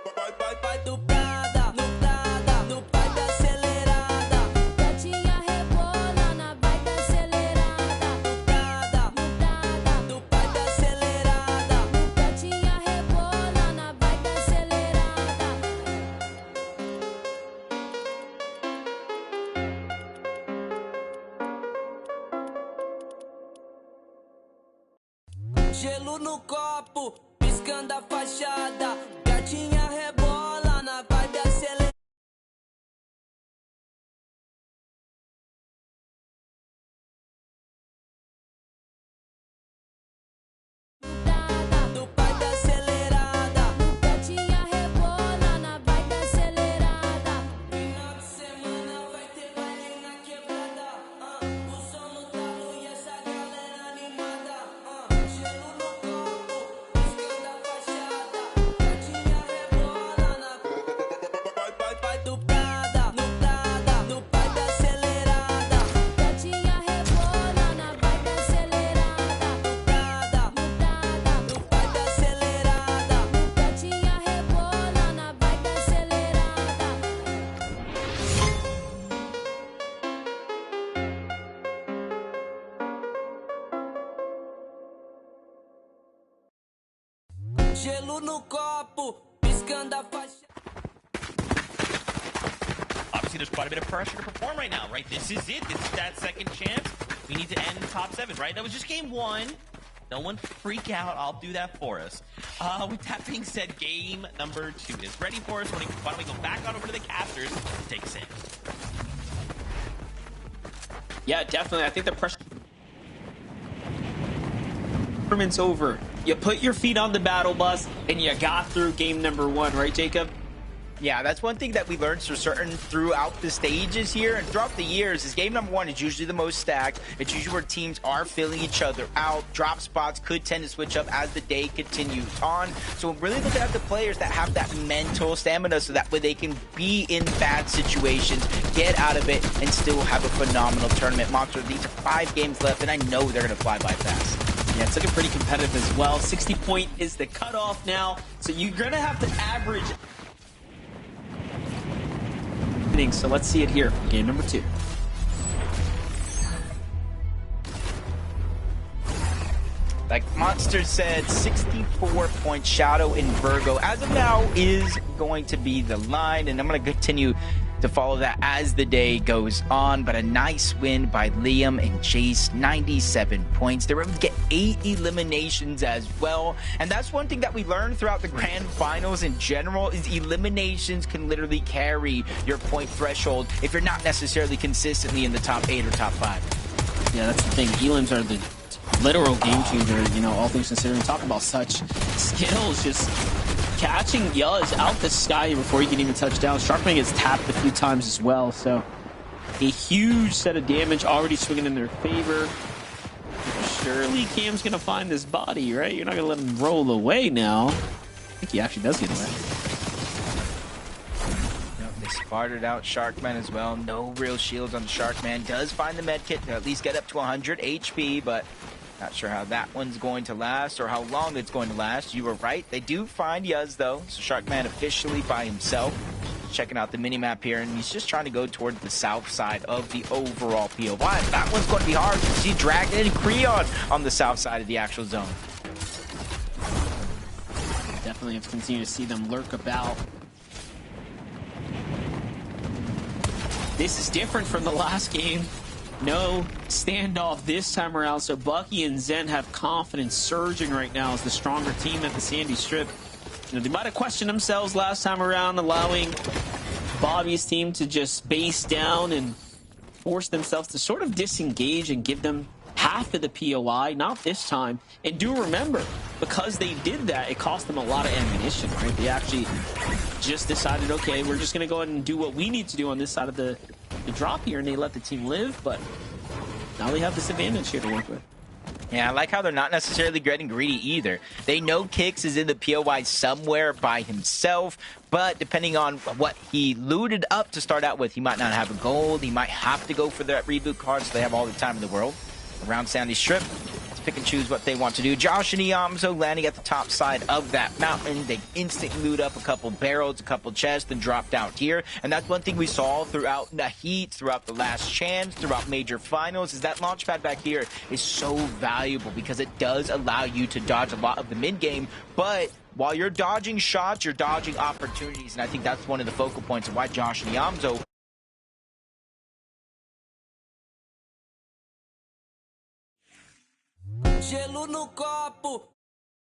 Vai do Prada, no Prada, no pai da acelerada. Gatinha rebola na vibe acelerada. No Prada, no Prada, no pai da acelerada. Gatinha rebola na vibe acelerada. Gelo no copo, piscando a fachada. Gatinha rebola na vibe acelerada. Do pai da acelerada. Gatinha rebola na vibe acelerada. Final de semana vai ter baile na quebrada. O som no talo e essa galera animada. Gelo no copo, piscando a fachada. Gatinha rebola na vai do Prada, no Prada, no pai da acelerada. Gatinha rebola na vibe acelerada. No Prada, no Prada, no pai da acelerada. Gatinha rebola na vibe acelerada. Gelo no copo, piscando a faixa. Obviously, there's quite a bit of pressure to perform right now, right? This is it. This is that second chance. We need to end in top 7, right? That was just game 1. No one freak out. I'll do that for us. With that being said, game number 2 is ready for us. Why don't we go back on over to the casters and take us in? Yeah, definitely. I think the pressure tournament's over. You put your feet on the battle bus and you got through game number 1, right, Jacob? Yeah, that's one thing that we learned throughout the stages here and throughout the years is game number 1 is usually the most stacked. It's usually where teams are filling each other out. Drop spots could tend to switch up as the day continues on. So we're really looking at the players that have that mental stamina so that way they can be in bad situations, get out of it, and still have a phenomenal tournament. Monster, these are 5 games left, and I know they're going to fly by fast. Yeah, it's looking pretty competitive as well. 60 point is the cutoff now, so you're going to have to average. So let's see it here for game number 2. Like Monster said, 64-point Shadow in Virgo as of now is going to be the line, and I'm going to continue to follow that as the day goes on. But a nice win by Liam and Jace, 97 points. They were able to get 8 eliminations as well, and that's one thing that we learned throughout the grand finals in general is eliminations can literally carry your point threshold if you're not necessarily consistently in the top 8 or top 5. Yeah, that's the thing. Elims are the literal game changer, you know, all things considering. Talk about such skills, just catching Yuz out the sky before he can even touch down. Sharkman gets tapped a few times as well, so a huge set of damage already swinging in their favor. Surely Cam's gonna find this body, right? You're not gonna let him roll away now. I think he actually does get away. They sparted out Sharkman as well. No real shields on the Sharkman. Does find the medkit to at least get up to 100 HP, but not sure how that one's going to last or how long it's going to last. You were right. They do find Yuz, though. So Sharkman officially by himself. Checking out the minimap here, and he's just trying to go towards the south side of the overall POI. That one's going to be hard. You see Dragon and Creon on the south side of the actual zone. Definitely have to continue to see them lurk about. This is different from the last game. No standoff this time around, so Bucky and Zen have confidence surging right now as the stronger team at the Sandy Strip. You know, they might have questioned themselves last time around, allowing Bobby's team to just base down and force themselves to sort of disengage and give them half of the POI. Not this time. And do remember, because they did that, it cost them a lot of ammunition, right? They actually just decided, okay, we're just going to go ahead and do what we need to do on this side of the drop here, and they let the team live, but now they have this advantage here to work with. Yeah, I like how they're not necessarily getting greedy either. They know Kix is in the POI somewhere by himself, but depending on what he looted up to start out with, he might not have a gold, he might have to go for that reboot card, so they have all the time in the world. Around Sandy Strip, it's pick and choose what they want to do. Josh and Iamzo landing at the top side of that mountain. They instantly loot up a couple barrels, a couple chests, and drop down here. And that's one thing we saw throughout the Heat, throughout the last chance, throughout major finals, is that launch pad back here is so valuable because it does allow you to dodge a lot of the mid game, but while you're dodging shots, you're dodging opportunities, and I think that's one of the focal points of why Josh and Iamzo Gelo no copo,